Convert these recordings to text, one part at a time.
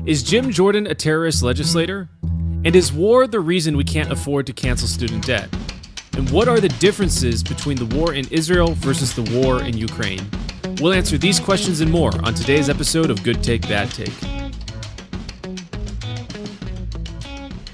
Is Jim Jordan a terrorist legislator? And is war the reason we can't afford to cancel student debt? And what are the differences between the war in Israel versus the war in Ukraine? We'll answer these questions and more on today's episode of Good Take, Bad Take.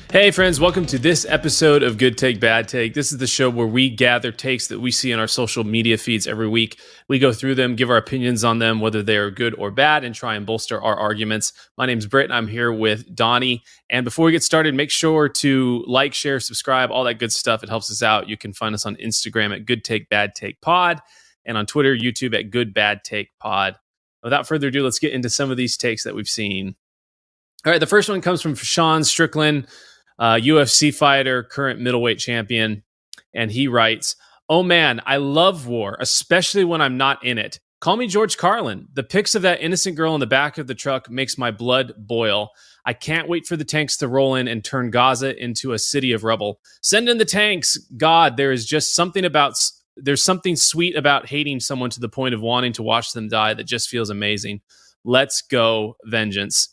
Hey friends, welcome to this episode of Good Take, Bad Take. This is the show where we gather takes that we see in our social media feeds every week. We go through them, give our opinions on them, whether they are good or bad, and try and bolster our arguments. My name's Britt, and I'm here with Donnie. And before we get started, make sure to like, share, subscribe, all that good stuff. It helps us out. You can find us on Instagram at Good Take, Bad Take Pod, and on Twitter, YouTube at Good Bad Take Pod. Without further ado, let's get into some of these takes that we've seen. All right, the first one comes from Sean Strickland, UFC fighter, current middleweight champion, and he writes, "Oh man, I love war, especially when I'm not in it. Call me George Carlin. The pics of that innocent girl in the back of the truck makes my blood boil. I can't wait for the tanks to roll in and turn Gaza into a city of rubble. Send in the tanks. God, there's something sweet about hating someone to the point of wanting to watch them die that just feels amazing. Let's go, vengeance."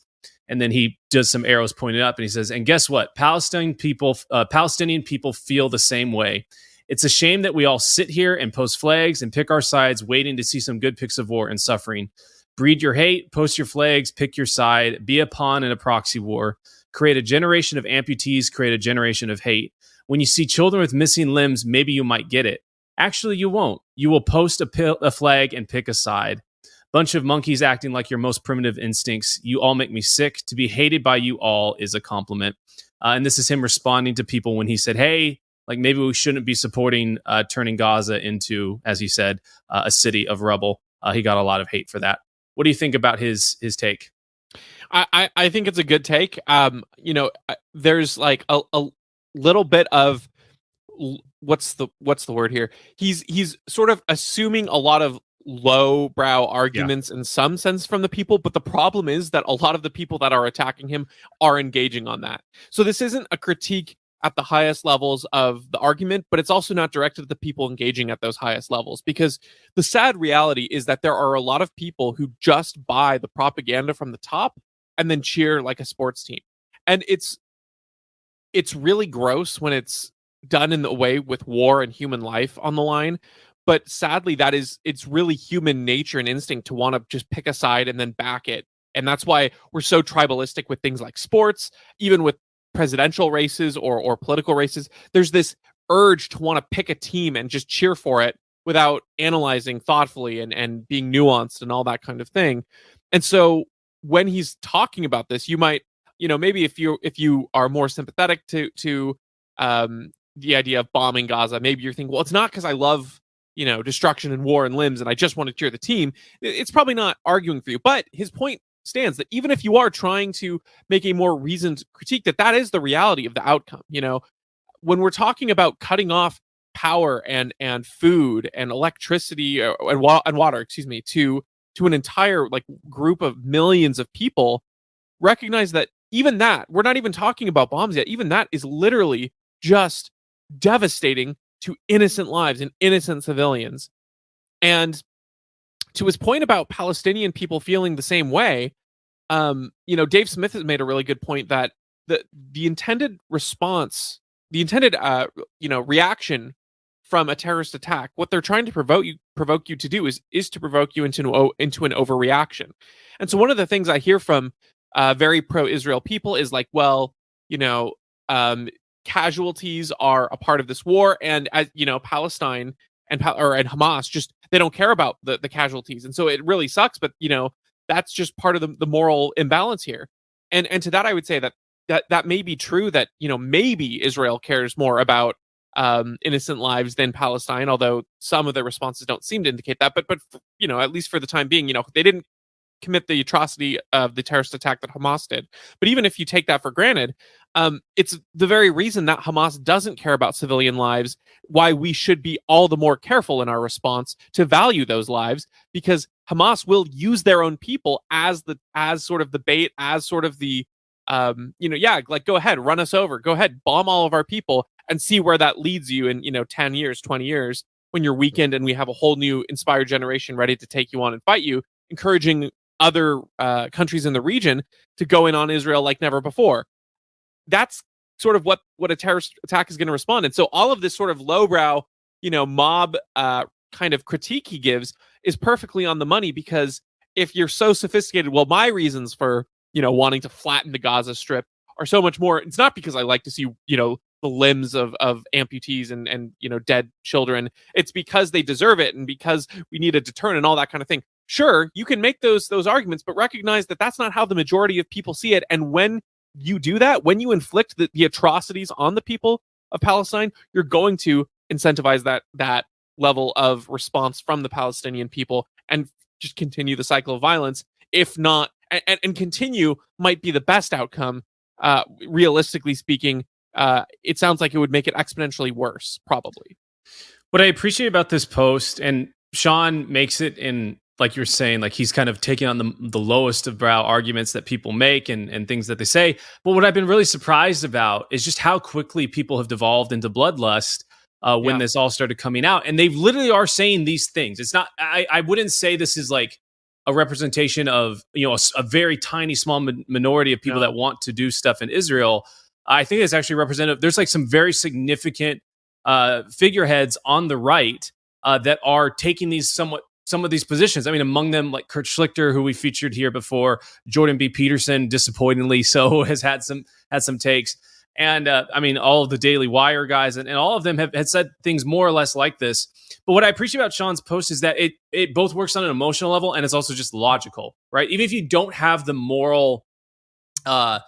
And then he does some arrows pointed up, and he says, "And guess what? Palestinian people feel the same way. It's a shame that we all sit here and post flags and pick our sides, waiting to see some good pics of war and suffering. Breed your hate, post your flags, pick your side, be a pawn in a proxy war. Create a generation of amputees, create a generation of hate. When you see children with missing limbs, maybe you might get it. Actually, you won't. You will post a flag and pick a side. Bunch of monkeys acting like your most primitive instincts. You all make me sick. To be hated by you all is a compliment." And this is him responding to people when he said, hey, like maybe we shouldn't be supporting turning Gaza into, as he said, a city of rubble. He got a lot of hate for that. What do you think about his take? I think it's a good take. There's like a little bit of what's the word here? He's sort of assuming a lot of lowbrow arguments in some sense from the people, but the problem is that a lot of the people that are attacking him are engaging on that. So this isn't a critique at the highest levels of the argument, but it's also not directed at the people engaging at those highest levels, because the sad reality is that there are a lot of people who just buy the propaganda from the top and then cheer like a sports team. And it's really gross when it's done in the way with war and human life on the line. But sadly, it's really human nature and instinct to want to just pick a side and then back it. And that's why we're so tribalistic with things like sports, even with presidential races or political races. There's this urge to want to pick a team and just cheer for it without analyzing thoughtfully and being nuanced and all that kind of thing. And so when he's talking about this, you might, maybe if you are more sympathetic to the idea of bombing Gaza, maybe you're thinking, well, it's not because I love destruction and war and limbs, and I just want to cheer the team. It's probably not arguing for you, but his point stands that even if you are trying to make a more reasoned critique, that is the reality of the outcome. When we're talking about cutting off power and food and electricity and water, to an entire group of millions of people, recognize that even that, we're not even talking about bombs yet. Even that is literally just devastating to innocent lives and innocent civilians. And to his point about Palestinian people feeling the same way, Dave Smith has made a really good point that the intended response, reaction from a terrorist attack, what they're trying to provoke you to do is to provoke you into an overreaction. And so one of the things I hear from very pro-Israel people is like, well, casualties are a part of this war, and as Palestine and Hamas just they don't care about the casualties, and so it really sucks. But that's just part of the moral imbalance here. And to that, I would say that may be true. That maybe Israel cares more about innocent lives than Palestine, although some of their responses don't seem to indicate that. But at least for the time being, they didn't commit the atrocity of the terrorist attack that Hamas did. But even if you take that for granted, it's the very reason that Hamas doesn't care about civilian lives, why we should be all the more careful in our response to value those lives, because Hamas will use their own people as sort of the bait, as sort of the go ahead, run us over, go ahead, bomb all of our people and see where that leads you in 10 years, 20 years, when you're weakened and we have a whole new inspired generation ready to take you on and fight you, encouraging other countries in the region to go in on Israel like never before. That's sort of what a terrorist attack is going to respond. And so all of this sort of lowbrow, mob kind of critique he gives is perfectly on the money, because if you're so sophisticated, well, my reasons for, wanting to flatten the Gaza Strip are so much more. It's not because I like to see, the limbs of amputees and dead children. It's because they deserve it, and because we need a deterrent and all that kind of thing. Sure, you can make those arguments, but recognize that that's not how the majority of people see it. And when you do that, when you inflict the atrocities on the people of Palestine, you're going to incentivize that level of response from the Palestinian people, and just continue the cycle of violence. If not, and continue might be the best outcome. Realistically speaking, it sounds like it would make it exponentially worse, probably. What I appreciate about this post, and Sean makes it in, like you're saying, like he's kind of taking on the lowest of brow arguments that people make and things that they say. But what I've been really surprised about is just how quickly people have devolved into bloodlust when this all started coming out. And they literally are saying these things. It's not, I wouldn't say this is like a representation of, a very tiny, small minority of people that want to do stuff in Israel. I think it's actually representative. There's like some very significant figureheads on the right that are taking some of these positions. I mean, among them, like Kurt Schlichter, who we featured here before, Jordan B. Peterson, disappointingly so, has had some takes. And I mean, all of the Daily Wire guys, and all of them have said things more or less like this. But what I appreciate about Sean's post is that it both works on an emotional level, and it's also just logical, right? Even if you don't have the moral, care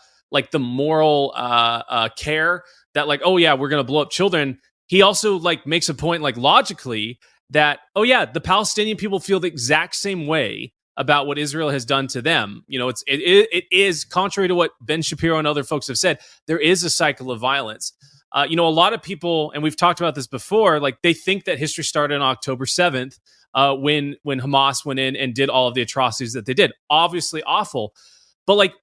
that like, oh yeah, we're going to blow up children. He also like makes a point, like logically, that, oh yeah, the Palestinian people feel the exact same way about what Israel has done to them. It is contrary to what Ben Shapiro and other folks have said. There is a cycle of violence. A lot of people, and we've talked about this before, like they think that history started on October 7th when Hamas went in and did all of the atrocities that they did. Obviously awful. But like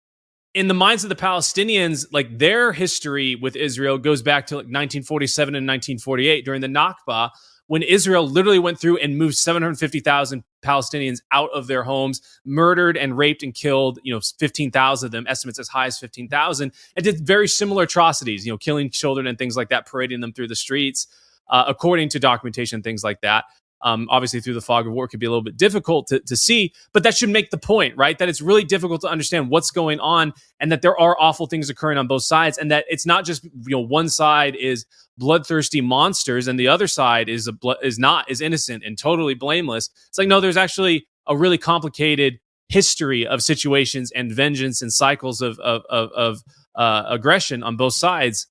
in the minds of the Palestinians, like their history with Israel goes back to like 1947 and 1948 during the Nakba, when Israel literally went through and moved 750,000 Palestinians out of their homes, murdered and raped and killed, 15,000 of them, estimates as high as 15,000, and did very similar atrocities, killing children and things like that, parading them through the streets, according to documentation and things like that. Obviously, through the fog of war, it could be a little bit difficult to see, but that should make the point, right? That it's really difficult to understand what's going on, and that there are awful things occurring on both sides, and that it's not just one side is bloodthirsty monsters and the other side is innocent and totally blameless. It's like, no, there's actually a really complicated history of situations and vengeance and cycles of aggression on both sides.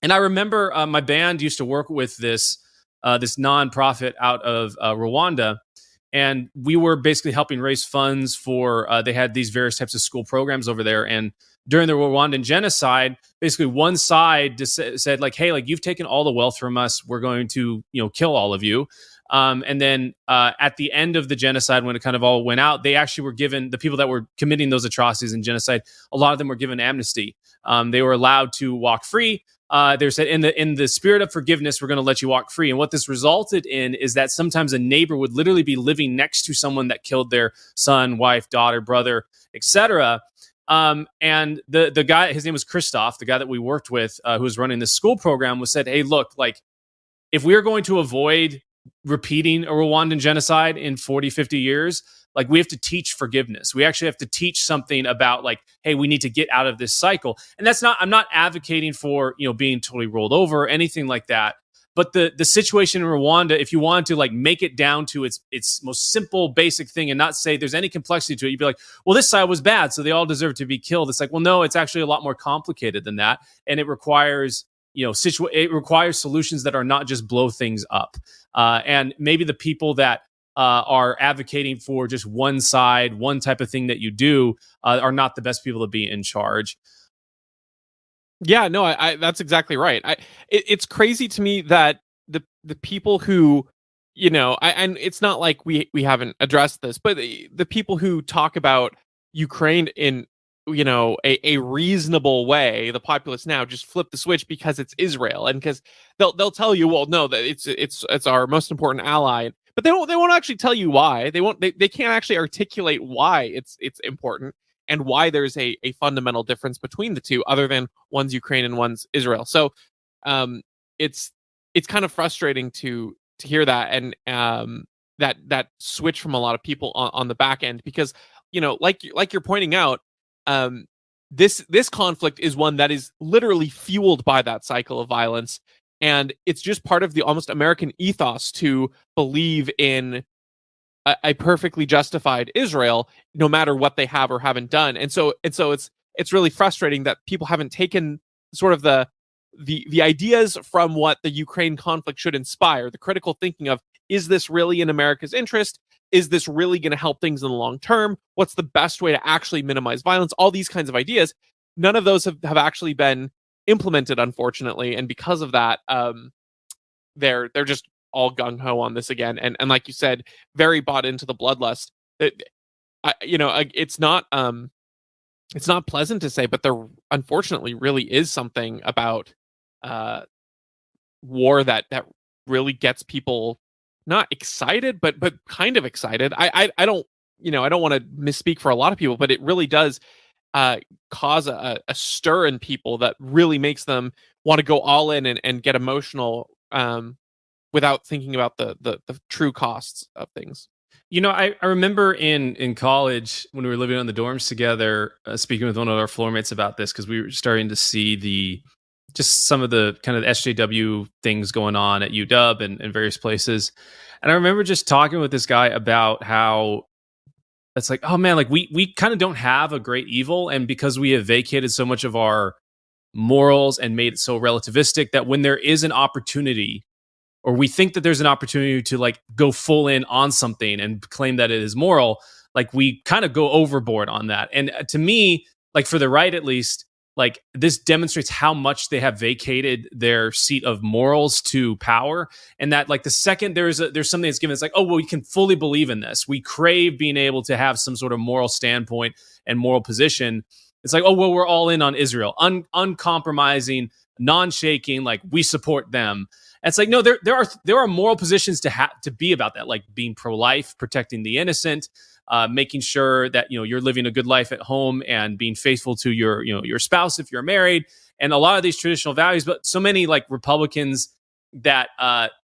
And I remember my band used to work with this nonprofit out of Rwanda, and we were basically helping raise funds for. They had these various types of school programs over there, and during the Rwandan genocide, basically one side said like, "Hey, like you've taken all the wealth from us, we're going to kill all of you." And then at the end of the genocide, when it kind of all went out, they actually were given, the people that were committing those atrocities and genocide, a lot of them were given amnesty. They were allowed to walk free. They said, in the spirit of forgiveness, we're going to let you walk free. And what this resulted in is that sometimes a neighbor would literally be living next to someone that killed their son, wife, daughter, brother, etc. And the guy, his name was Christoph, the guy that we worked with, who was running this school program, was said, hey, look, like if we are going to avoid repeating a Rwandan genocide in 40, 50 years, like we have to teach forgiveness. We actually have to teach something about like, hey, we need to get out of this cycle. And that's not, I'm not advocating for, being totally rolled over or anything like that. But the situation in Rwanda, if you wanted to like make it down to its most simple, basic thing and not say there's any complexity to it, you'd be like, well, this side was bad, so they all deserve to be killed. It's like, well, no, it's actually a lot more complicated than that. And it requires, it requires solutions that are not just blow things up. And maybe the people that are advocating for just one side, one type of thing that you do, are not the best people to be in charge. Yeah, no, I that's exactly right. It's crazy to me that the people who, and it's not like we haven't addressed this, but the people who talk about Ukraine in, a reasonable way, the populace now just flip the switch because it's Israel, and because they'll tell you, well, no, that it's our most important ally. but they won't actually tell you why. They can't actually articulate why it's important and why there's a fundamental difference between the two, other than one's Ukraine and one's Israel. So um, it's kind of frustrating to hear that, and that switch from a lot of people on the back end, because like you're pointing out, this conflict is one that is literally fueled by that cycle of violence, and it's just part of the almost American ethos to believe in a perfectly justified Israel, no matter what they have or haven't done. And so it's really frustrating that people haven't taken sort of the ideas from what the Ukraine conflict should inspire, the critical thinking of, is this really in America's interest? Is this really going to help things in the long term? What's the best way to actually minimize violence? All these kinds of ideas. None of those have actually been implemented, unfortunately. And because of that, they're just all gung-ho on this again. And like you said, very bought into the bloodlust. It's not pleasant to say, but there unfortunately really is something about war that really gets people not excited, but kind of excited. I don't want to misspeak for a lot of people, but it really does cause a stir in people that really makes them want to go all in and get emotional without thinking about the true costs of things. I remember in college when we were living on the dorms together, speaking with one of our floor mates about this, because we were starting to see just some of the kind of SJW things going on at UW and various places. And I remember just talking with this guy about how it's like, oh man, like we kind of don't have a great evil. And because we have vacated so much of our morals and made it so relativistic, that when there is an opportunity, or we think that there's an opportunity to like go full in on something and claim that it is moral, like we kind of go overboard on that. And to me, like for the right at least, like this demonstrates how much they have vacated their seat of morals to power. And that like the second there's something that's given, it's like, oh, well, we can fully believe in this. We crave being able to have some sort of moral standpoint and moral position. It's like, oh, well, we're all in on Israel, uncompromising, non-shaking, like we support them. And it's like, no, there are moral positions to be about that, like being pro-life, protecting the innocent, making sure that you're living a good life at home and being faithful to your spouse if you're married, and a lot of these traditional values. But so many like Republicans that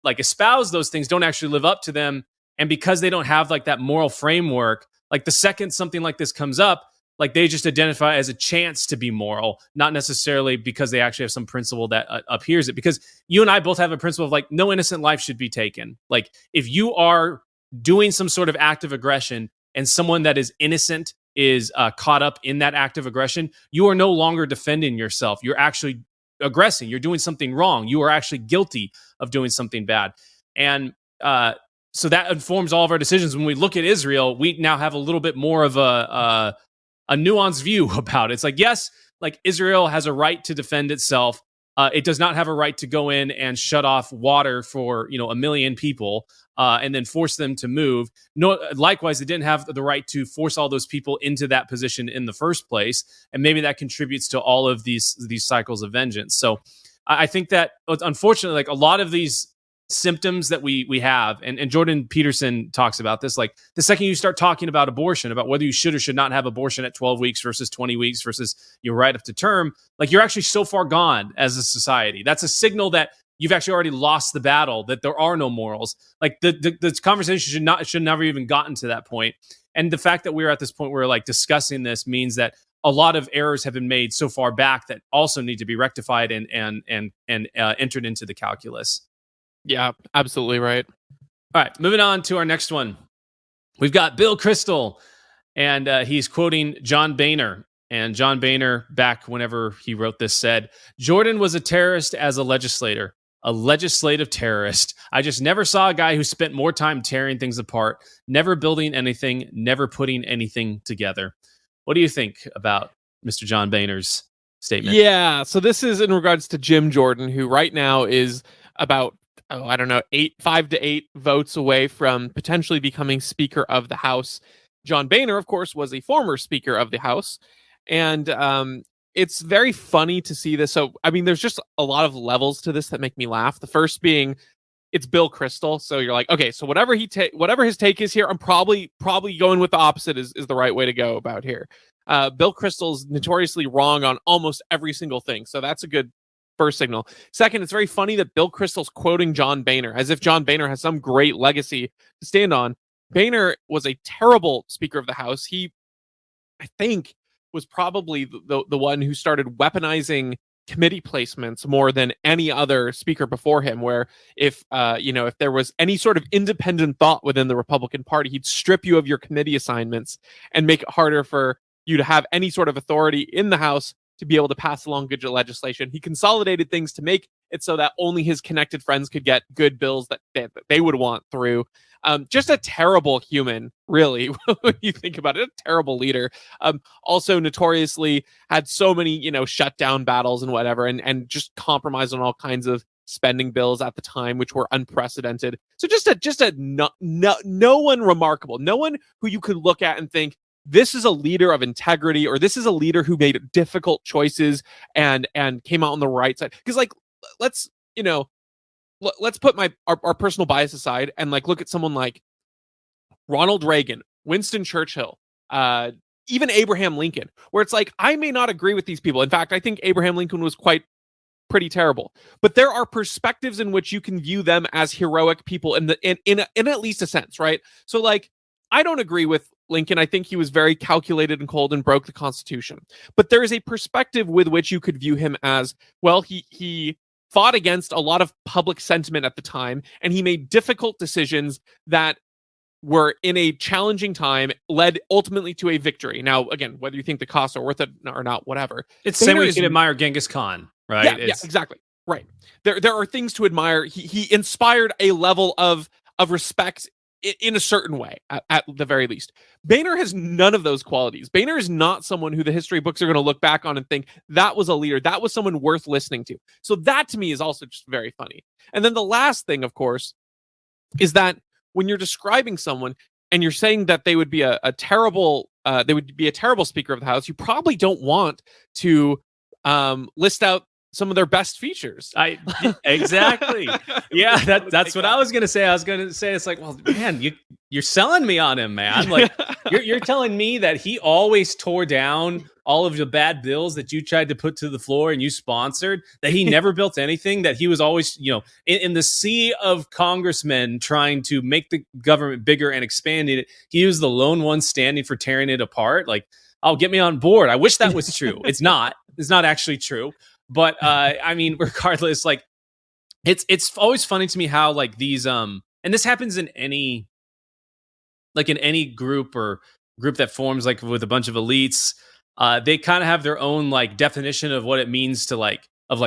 like espouse those things don't actually live up to them, and because they don't have like that moral framework, like the second something like this comes up, like they just identify as a chance to be moral, not necessarily because they actually have some principle that appears it. Because you and I both have a principle of like no innocent life should be taken. Like if you are doing some sort of act of aggression and someone that is innocent is caught up in that act of aggression, you are no longer defending yourself. You're actually aggressing. You're doing something wrong. You are actually guilty of doing something bad. And so that informs all of our decisions. When we look at Israel, we now have a little bit more of a nuanced view about it. It's like, yes, like Israel has a right to defend itself. It does not have a right to go in and shut off water for 1 million people and then force them to move. No, likewise, it didn't have the right to force all those people into that position in the first place. And maybe that contributes to all of these cycles of vengeance. So I think that unfortunately, like a lot of these symptoms that we have, and Jordan Peterson talks about this, like the second you start talking about abortion, about whether you should or should not have abortion at 12 weeks versus 20 weeks versus you're right up to term, like you're actually so far gone as a society. That's a signal that you've actually already lost the battle, that there are no morals. Like the conversation should never even gotten to that point. And the fact that we're at this point where we're like discussing this means that a lot of errors have been made so far back that also need to be rectified and entered into the calculus. Yeah, absolutely right. All right, moving on to our next one. We've got Bill Kristol, and he's quoting John Boehner. And John Boehner, back whenever he wrote this, said, "Jordan was a terrorist as a legislator, a legislative terrorist. I just never saw a guy who spent more time tearing things apart, never building anything, never putting anything together." What do you think about Mr. John Boehner's statement? Yeah, so this is in regards to Jim Jordan, who right now is about 5 to 8 votes away from potentially becoming Speaker of the House. John Boehner, of course, was a former Speaker of the House. And it's very funny to see this. So, I mean, there's just a lot of levels to this that make me laugh. The first being, it's Bill Kristol. So you're like, okay, so whatever his take is here, I'm probably going with the opposite is the right way to go about here. Bill Kristol's notoriously wrong on almost every single thing. So that's a good first signal. Second, it's very funny that Bill Kristol's quoting John Boehner as if John Boehner has some great legacy to stand on. Boehner was a terrible Speaker of the House. He, I think, was probably the one who started weaponizing committee placements more than any other speaker before him, where if there was any sort of independent thought within the Republican Party, he'd strip you of your committee assignments and make it harder for you to have any sort of authority in the House to be able to pass along good legislation. He consolidated things to make it so that only his connected friends could get good bills that they would want through. Just a terrible human, really, when you think about it. A terrible leader. Also notoriously had so many, shutdown battles and whatever, and just compromised on all kinds of spending bills at the time, which were unprecedented. So just a no one remarkable, no one who you could look at and think, this is a leader of integrity, or this is a leader who made difficult choices and came out on the right side. Because let's put our personal bias aside and look at someone like Ronald Reagan, Winston Churchill, even Abraham Lincoln, where it's like, I may not agree with these people. In fact, I think Abraham Lincoln was pretty terrible, but there are perspectives in which you can view them as heroic people in at least a sense, right? So I don't agree with Lincoln. I think he was very calculated and cold and broke the Constitution. But there is a perspective with which you could view him as, well, he fought against a lot of public sentiment at the time, and he made difficult decisions that were in a challenging time, led ultimately to a victory. Now, again, whether you think the costs are worth it or not, whatever. It's the same way you can admire Genghis Khan, right? Yeah, exactly. Right. There are things to admire. He inspired a level of respect in a certain way, at the very least. Boehner has none of those qualities. Boehner is not someone who the history books are going to look back on and think that was a leader. That was someone worth listening to. So that to me is also just very funny. And then the last thing, of course, is that when you're describing someone and you're saying that they would be a terrible Speaker of the House, you probably don't want to list out some of their best features. Exactly. Yeah, that's what I was gonna say. I was gonna say, it's like, well, man, you're selling me on him, man. Like you're telling me that he always tore down all of the bad bills that you tried to put to the floor and you sponsored, that he never built anything, that he was always, in the sea of congressmen trying to make the government bigger and expanding it, he was the lone one standing for tearing it apart. Like, oh, get me on board. I wish that was true. It's not actually true. But regardless, it's always funny to me how these and this happens in any group or group that forms with a bunch of elites. They kind of have their own definition of what it means to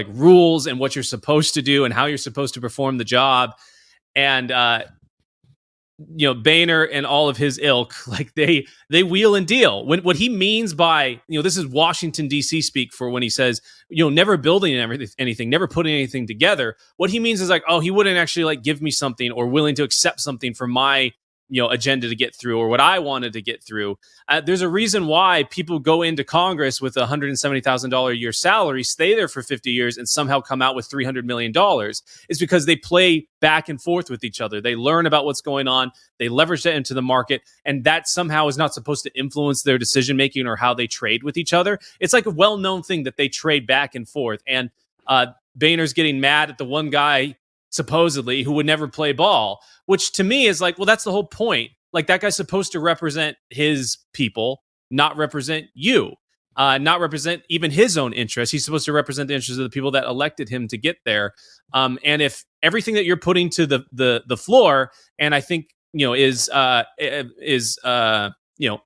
rules and what you're supposed to do and how you're supposed to perform the job. And Boehner and all of his ilk, they wheel and deal. What he means by, this is Washington, D.C. speak for when he says, never building anything, never putting anything together. What he means is he wouldn't actually give me something or willing to accept something for my agenda to get through or what I wanted to get through. There's a reason why people go into Congress with a $170,000 a year salary, stay there for 50 years, and somehow come out with $300 million. It's because they play back and forth with each other. They learn about what's going on. They leverage that into the market, and that somehow is not supposed to influence their decision making or how they trade with each other. It's a well-known thing that they trade back and forth. And Boehner's getting mad at the one guy supposedly who would never play ball, which to me is well, that's the whole point. That guy's supposed to represent his people, not represent you, not represent even his own interests. He's supposed to represent the interests of the people that elected him to get there. And if everything that you're putting to the floor, and I think is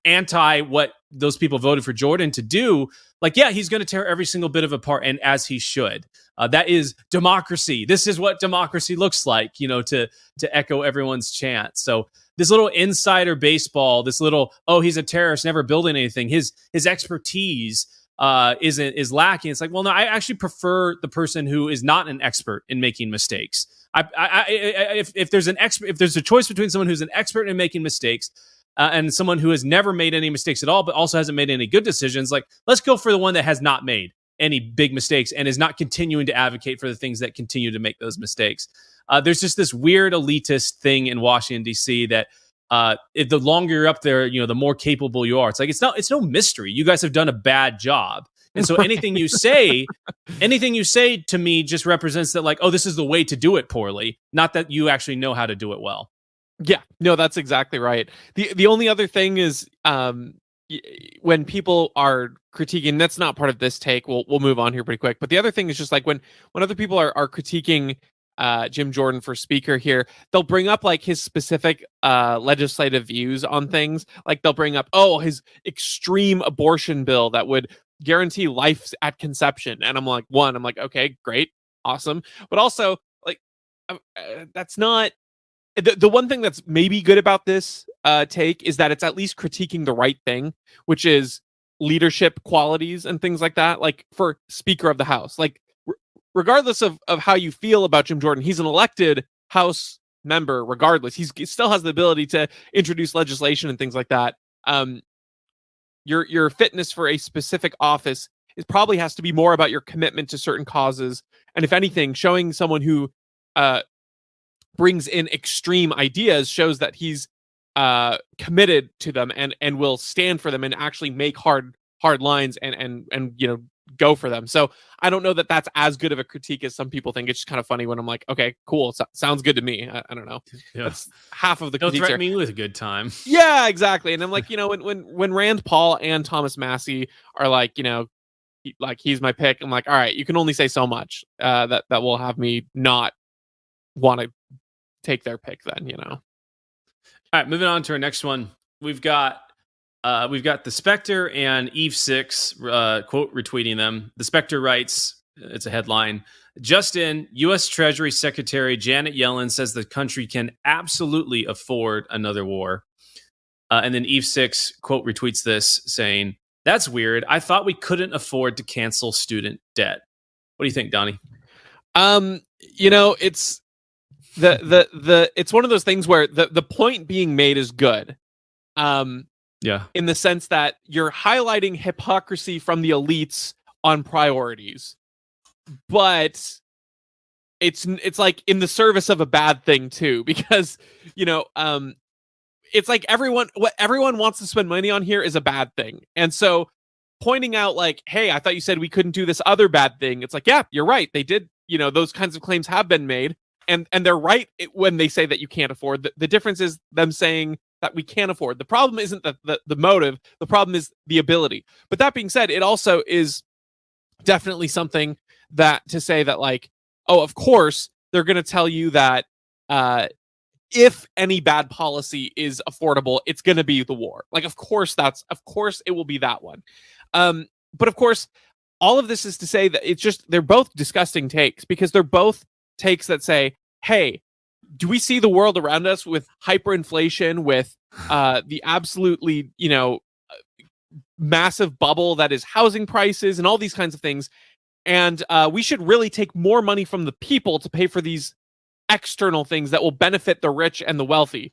anti what those people voted for Jordan to do, he's going to tear every single bit of apart, and as he should. That is democracy. This is what democracy looks like, to echo everyone's chant. So this little insider baseball, this little, he's a terrorist, never building anything. His expertise is lacking. It's no, I actually prefer the person who is not an expert in making mistakes. If there's a choice between someone who's an expert in making mistakes and someone who has never made any mistakes at all, but also hasn't made any good decisions, let's go for the one that has not made any big mistakes and is not continuing to advocate for the things that continue to make those mistakes. There's just this weird elitist thing in Washington D.C. that if the longer you're up there, the more capable you are. It's like it's no mystery. You guys have done a bad job, and so anything you say to me just represents that, like, oh, this is the way to do it poorly, not that you actually know how to do it well. Yeah, no, that's exactly right. The only other thing is when people are critiquing, that's not part of this take. We'll move on here pretty quick. But the other thing is just like when other people are critiquing Jim Jordan for speaker here, they'll bring up like his specific legislative views on things. Like they'll bring up, oh, his extreme abortion bill that would guarantee life at conception. And I'm like, okay, great, awesome. But also, like, that's not the one thing that's maybe good about this take is that it's at least critiquing the right thing, which is leadership qualities and things like that. Like for Speaker of the House, like regardless of how you feel about Jim Jordan, he's an elected House member. Regardless, he still has the ability to introduce legislation and things like that. Your fitness for a specific office probably has to be more about your commitment to certain causes, and if anything, showing someone who brings in extreme ideas shows that he's committed to them and will stand for them and actually make hard lines and go for them. So I don't know that that's as good of a critique as some people think. It's just kind of funny when I'm like, okay, cool, sounds good to me. I don't know. Yeah. That's half of the Don't critiques. Threaten me with a good time. Yeah, exactly. And I'm like, when Rand Paul and Thomas Massey are like, he's my pick. I'm like, all right, you can only say so much that will have me not want to take their pick then. All right, moving on to our next one. We've got the Spectre and Eve 6 quote retweeting them. The Spectre writes, it's a headline, just in, U.S. Treasury Secretary Janet Yellen says the country can absolutely afford another war. And then Eve 6 quote retweets this saying, that's weird. I thought we couldn't afford to cancel student debt. What do you think, Donnie? It's it's one of those things where the point being made is good. Yeah. In the sense that you're highlighting hypocrisy from the elites on priorities. But it's like in the service of a bad thing too, because it's like what everyone wants to spend money on here is a bad thing. And so pointing out like, hey, I thought you said we couldn't do this other bad thing. It's like, yeah, you're right. They did, those kinds of claims have been made. And they're right when they say that you can't afford. The difference is them saying that we can't afford. The problem isn't the motive. The problem is the ability. But that being said, it also is definitely something that to say that like, oh, of course, they're going to tell you that if any bad policy is affordable, it's going to be the war. Like, of course it will be that one. But of course, all of this is to say that it's just, they're both disgusting takes because they're both takes that say, hey, do we see the world around us with hyperinflation, with the absolutely, massive bubble that is housing prices and all these kinds of things. And we should really take more money from the people to pay for these external things that will benefit the rich and the wealthy.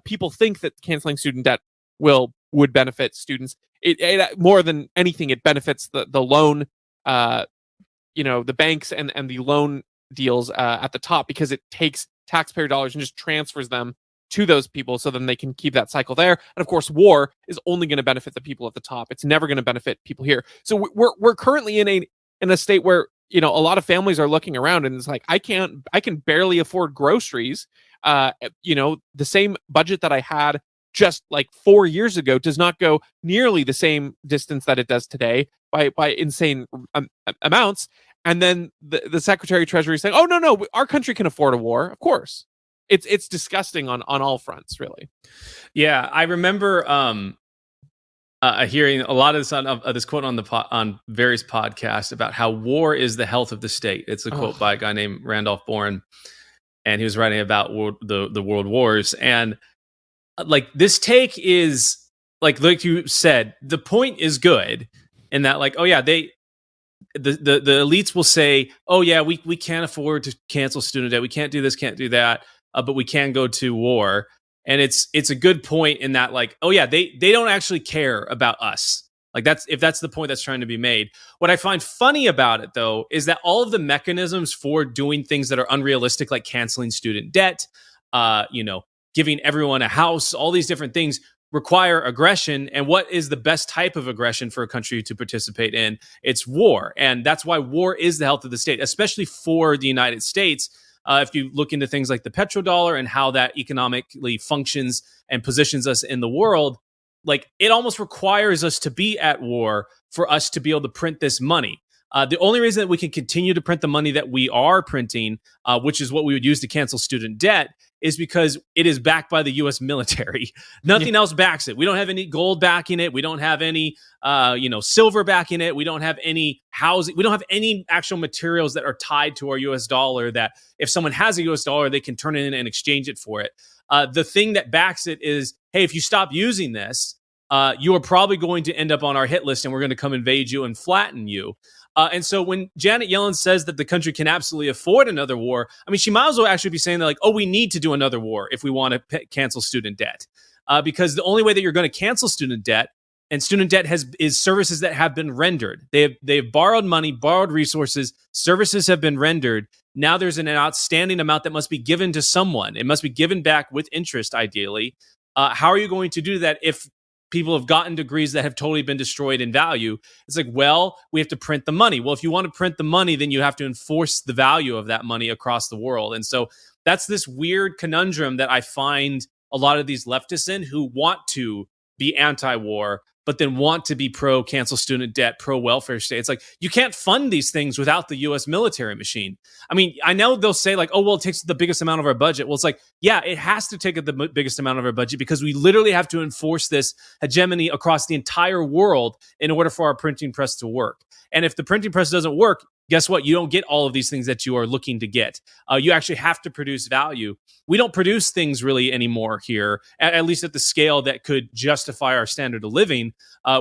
People think that canceling student debt would benefit students. It more than anything, it benefits the loan, the banks and the loan deals at the top, because it takes taxpayer dollars and just transfers them to those people so then they can keep that cycle there. And of course, war is only going to benefit the people at the top. It's never going to benefit people here. So we're currently in a state where a lot of families are looking around and it's like, I can barely afford groceries. The same budget that I had just like 4 years ago does not go nearly the same distance that it does today by insane amounts. And then the Secretary of Treasury saying, "Oh no, our country can afford a war." Of course, it's disgusting on all fronts, really. Yeah, I remember hearing a lot of this on this quote on various podcasts about how war is the health of the state. It's a quote by a guy named Randolph Bourne, and he was writing about the world wars. And like this take is like you said, the point is good in that like, oh yeah, the elites will say, oh yeah, we can't afford to cancel student debt, we can't do this, can't do that, but we can go to war. And it's a good point in that like, oh yeah, they don't actually care about us. Like if that's the point that's trying to be made. What I find funny about it, though, is that all of the mechanisms for doing things that are unrealistic, like canceling student debt, giving everyone a house, all these different things require aggression. And what is the best type of aggression for a country to participate in? It's war. And that's why war is the health of the state, especially for the United States. If you look into things like the petrodollar and how that economically functions and positions us in the world, like it almost requires us to be at war for us to be able to print this money. The only reason that we can continue to print the money that we are printing, which is what we would use to cancel student debt, is because it is backed by the U.S. military. Nothing else backs it. We don't have any gold backing it. We don't have any, silver backing it. We don't have any housing. We don't have any actual materials that are tied to our U.S. dollar that if someone has a U.S. dollar, they can turn it in and exchange it for it. The thing that backs it is, hey, if you stop using this, you are probably going to end up on our hit list and we're going to come invade you and flatten you. And so when Janet Yellen says that the country can absolutely afford another war, I mean, she might as well actually be saying that, like, oh, we need to do another war if we want to cancel student debt. Because the only way that you're going to cancel student debt, and student debt is services that have been rendered. They've borrowed money, borrowed resources, services have been rendered. Now there's an outstanding amount that must be given to someone. It must be given back with interest, ideally. How are you going to do that if people have gotten degrees that have totally been destroyed in value? It's like, well, we have to print the money. Well, if you want to print the money, then you have to enforce the value of that money across the world. And so that's this weird conundrum that I find a lot of these leftists in, who want to be anti-war, but then want to be pro-cancel student debt, pro-welfare state. It's like, you can't fund these things without the U.S. military machine. I mean, I know they'll say like, oh, well, it takes the biggest amount of our budget. Well, it's like, yeah, it has to take the biggest amount of our budget because we literally have to enforce this hegemony across the entire world in order for our printing press to work. And if the printing press doesn't work, guess what? You don't get all of these things that you are looking to get. You actually have to produce value. We don't produce things really anymore here, at least at the scale that could justify our standard of living.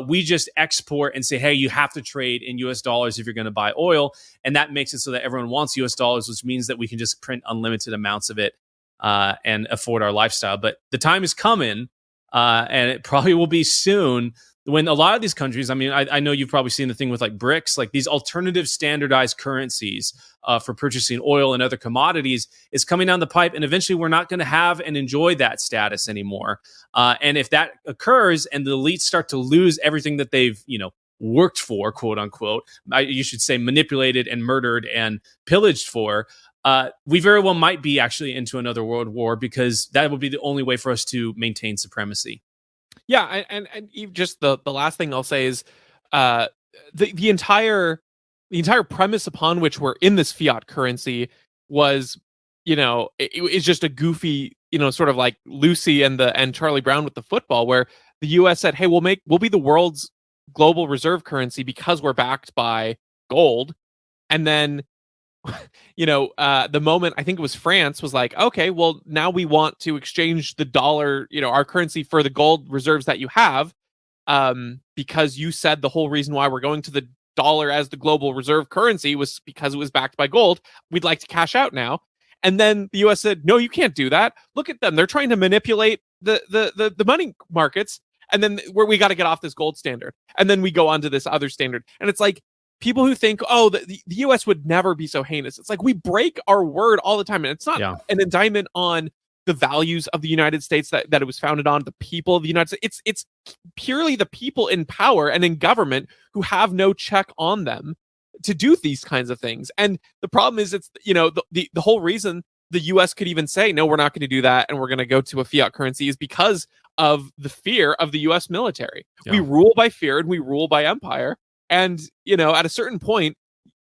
We just export and say, hey, you have to trade in US dollars if you're going to buy oil. And that makes it so that everyone wants US dollars, which means that we can just print unlimited amounts of it and afford our lifestyle. But the time is coming, and it probably will be soon, when a lot of these countries, I mean, I know you've probably seen the thing with like BRICS, like these alternative standardized currencies for purchasing oil and other commodities is coming down the pipe. And eventually we're not going to have and enjoy that status anymore. And if that occurs and the elites start to lose everything that they've, worked for, quote unquote, you should say manipulated and murdered and pillaged for, we very well might be actually into another world war, because that would be the only way for us to maintain supremacy. Yeah, and just the last thing I'll say is the entire premise upon which we're in this fiat currency was, it's just a goofy, sort of like Lucy and Charlie Brown with the football, where the US said, hey, we'll be the world's global reserve currency because we're backed by gold. And then the moment, I think it was France, was like, okay, well, now we want to exchange the dollar, our currency, for the gold reserves that you have, because you said the whole reason why we're going to the dollar as the global reserve currency was because it was backed by gold. We'd like to cash out now. And then the US said, no, you can't do that. Look at them. They're trying to manipulate the money markets. And then we got to get off this gold standard. And then we go on to this other standard. And it's like, people who think, oh, the U.S. would never be so heinous. It's like, we break our word all the time. And it's not an indictment on the values of the United States that it was founded on, the people of the United States. It's purely the people in power and in government who have no check on them to do these kinds of things. And the problem is, it's, the whole reason the U.S. could even say, no, we're not going to do that, and we're going to go to a fiat currency, is because of the fear of the U.S. military. Yeah. We rule by fear and we rule by empire. And, at a certain point,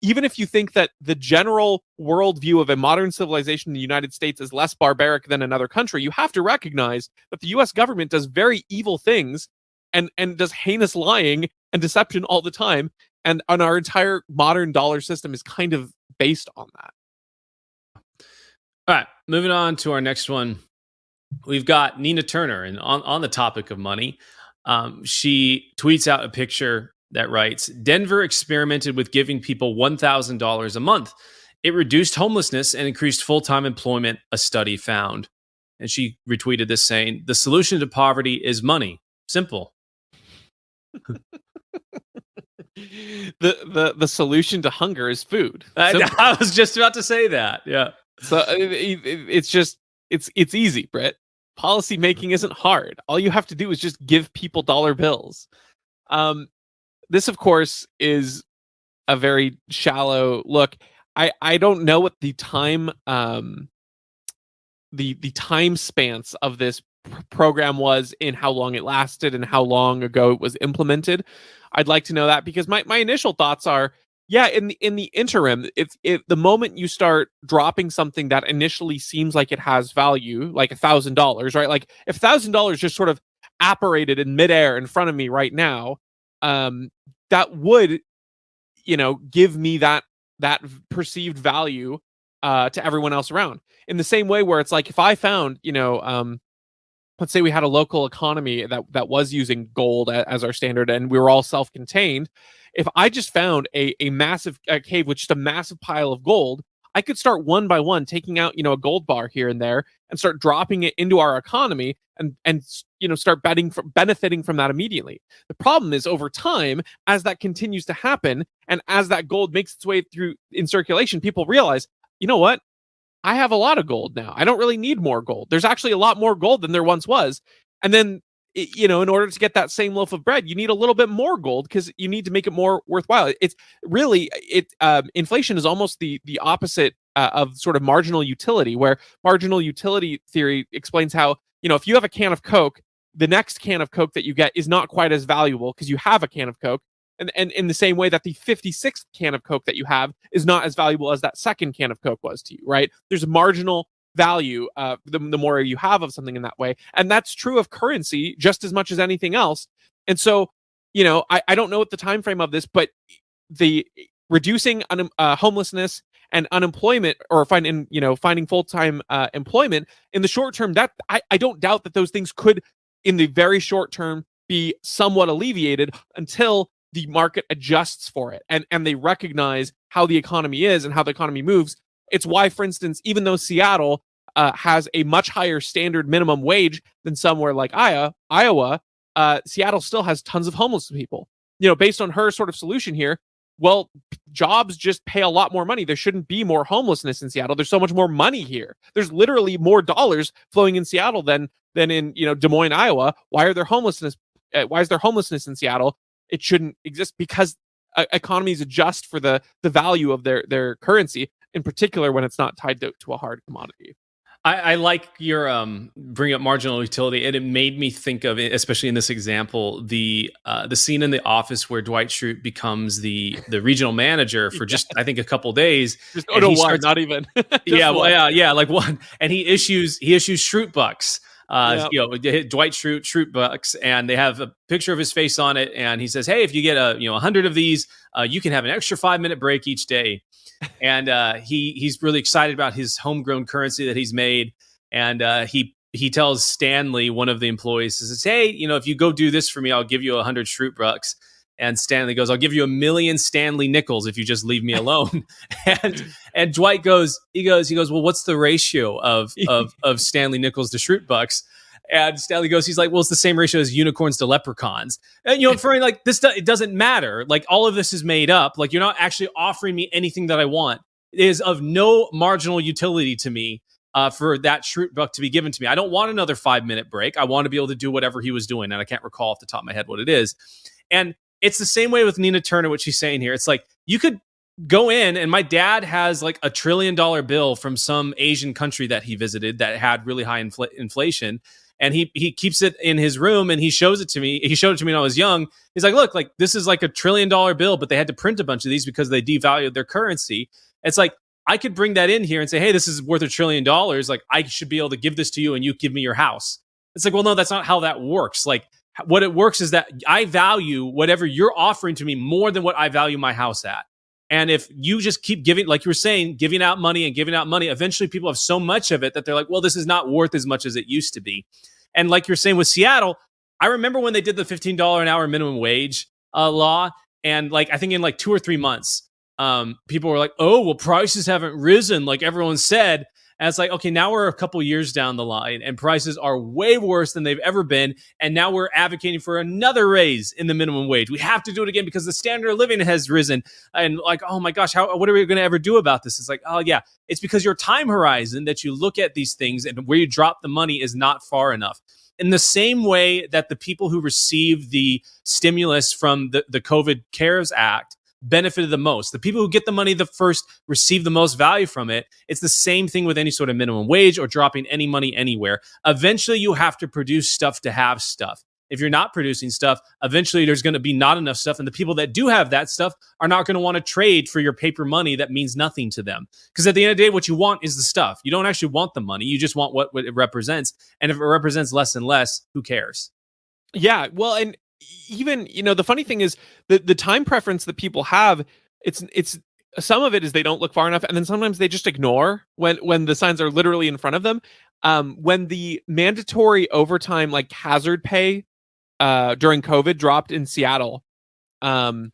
even if you think that the general worldview of a modern civilization in the United States is less barbaric than another country, you have to recognize that the U.S. government does very evil things and does heinous lying and deception all the time. And our entire modern dollar system is kind of based on that. All right, moving on to our next one. We've got Nina Turner, and on the topic of money, she tweets out a picture that writes, Denver experimented with giving people $1,000 a month. It reduced homelessness and increased full-time employment, a study found. And she retweeted this saying, the solution to poverty is money. Simple. The solution to hunger is food. I was just about to say that. Yeah. So it's just it's easy, Brett. Policy making isn't hard. All you have to do is just give people dollar bills. This, of course, is a very shallow look. I don't know what the time the time spans of this program was, in how long it lasted and how long ago it was implemented. I'd like to know that, because my initial thoughts are, yeah, in the interim, if the moment you start dropping something that initially seems like it has value, like $1,000, right? Like if $1,000 just sort of apparated in midair in front of me right now, that would, give me that perceived value to everyone else around. In the same way where it's like, if I found, let's say we had a local economy that was using gold as our standard, and we were all self-contained. If I just found a massive cave with just a massive pile of gold, I could start one by one taking out, a gold bar here and there, and start dropping it into our economy, and start benefiting from that immediately. The problem is, over time, as that continues to happen, and as that gold makes its way through in circulation, people realize, you know what? I have a lot of gold now. I don't really need more gold. There's actually a lot more gold than there once was. And then, in order to get that same loaf of bread, you need a little bit more gold, because you need to make it more worthwhile. It's really, inflation is almost the opposite of sort of marginal utility, where marginal utility theory explains how, if you have a can of Coke, the next can of Coke that you get is not quite as valuable because you have a can of Coke. And in the same way that the 56th can of Coke that you have is not as valuable as that second can of Coke was to you, right? There's a marginal value the more you have of something in that way. And that's true of currency just as much as anything else. And so, I don't know what the time frame of this, but the reducing homelessness and unemployment, or finding full-time employment in the short term, that I don't doubt that those things could, in the very short term, be somewhat alleviated until the market adjusts for it, and they recognize how the economy is and how the economy moves. It's why, for instance, even though Seattle has a much higher standard minimum wage than somewhere like Iowa, Seattle still has tons of homeless people. Based on her sort of solution here, well, jobs just pay a lot more money. There shouldn't be more homelessness in Seattle. There's so much more money here. There's literally more dollars flowing in Seattle than in Des Moines, Iowa. Why is there homelessness in Seattle? It shouldn't exist, because economies adjust for the value of their currency, in particular when it's not tied to a hard commodity. I like your bring up marginal utility, and it made me think of, especially in this example, the scene in The Office where Dwight Schrute becomes the regional manager for just I think a couple days. Just not even. Like one, and he issues Schrute bucks. Dwight Schrute bucks, and they have a picture of his face on it, and he says, "Hey, if you get 100 of these, you can have an extra 5-minute break each day." And he's really excited about his homegrown currency that he's made, and he tells Stanley, one of the employees, says, "Hey, if you go do this for me, I'll give you 100 Schrute bucks." And Stanley goes, "I'll give you 1,000,000 Stanley nickels if you just leave me alone." and Dwight goes, "Well, what's the ratio of Stanley nickels to Schrute bucks?" And Stanley goes, he's like, "Well, it's the same ratio as unicorns to leprechauns." And for me, like, it doesn't matter. Like, all of this is made up. Like, you're not actually offering me anything that I want. It is of no marginal utility to me for that Schrute buck to be given to me. I don't want another 5-minute break. I want to be able to do whatever he was doing, and I can't recall off the top of my head what it is. And it's the same way with Nina Turner, what she's saying here. It's like, you could go in, and my dad has like $1 trillion bill from some Asian country that he visited that had really high inflation. And he keeps it in his room, and he shows it to me. He showed it to me when I was young. He's like, "Look, like, this is like $1 trillion bill, but they had to print a bunch of these because they devalued their currency." It's like, I could bring that in here and say, "Hey, this is worth $1 trillion. Like, I should be able to give this to you, and you give me your house." It's like, well, no, that's not how that works. Like, what it works is that I value whatever you're offering to me more than what I value my house at. And if you just keep giving, like you were saying, giving out money, eventually people have so much of it that they're like, well, this is not worth as much as it used to be. And like you're saying with Seattle, I remember when they did the $15 an hour minimum wage law. And like, I think in like 2 or 3 months, people were like, "Oh, well, prices haven't risen like everyone said." And it's like, okay, now we're a couple years down the line and prices are way worse than they've ever been. And now we're advocating for another raise in the minimum wage. We have to do it again because the standard of living has risen. And like, oh my gosh, what are we going to ever do about this? It's like, oh yeah, it's because your time horizon that you look at these things and where you drop the money is not far enough. In the same way that the people who received the stimulus from the COVID CARES Act benefited the most, the people who get the money the first receive the most value from it. It's the same thing with any sort of minimum wage or dropping any money anywhere. Eventually, you have to produce stuff to have stuff. If you're not producing stuff, eventually there's going to be not enough stuff. And the people that do have that stuff are not going to want to trade for your paper money that means nothing to them. Because at the end of the day, what you want is the stuff. You don't actually want the money. You just want what it represents. And if it represents less and less, who cares? Yeah. Well, and even, the funny thing is the time preference that people have, it's some of it is they don't look far enough. And then sometimes they just ignore when the signs are literally in front of them. When the mandatory overtime, like hazard pay, during COVID dropped in Seattle. I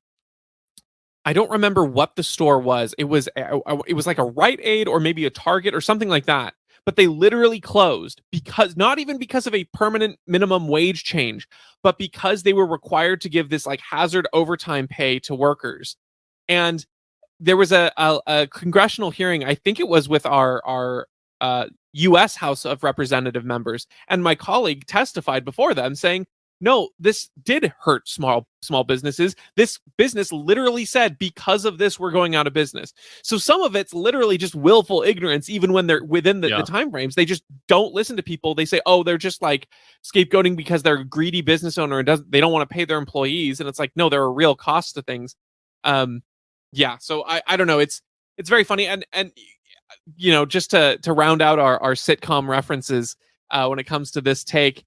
don't remember what the store was. It was like a Rite Aid or maybe a Target or something like that. But they literally closed because not even because of a permanent minimum wage change, but because they were required to give this like hazard overtime pay to workers. And there was a congressional hearing. I think it was with our U.S. House of Representative members, and my colleague testified before them saying, no, this did hurt small businesses. This business literally said, because of this, we're going out of business. So some of it's literally just willful ignorance, even when they're within the time frames. They just don't listen to people. They say, oh, they're just like scapegoating because they're a greedy business owner and they don't want to pay their employees. And it's like, no, there are real costs to things. Yeah. So I don't know. It's very funny. And just to round out our sitcom references, when it comes to this take,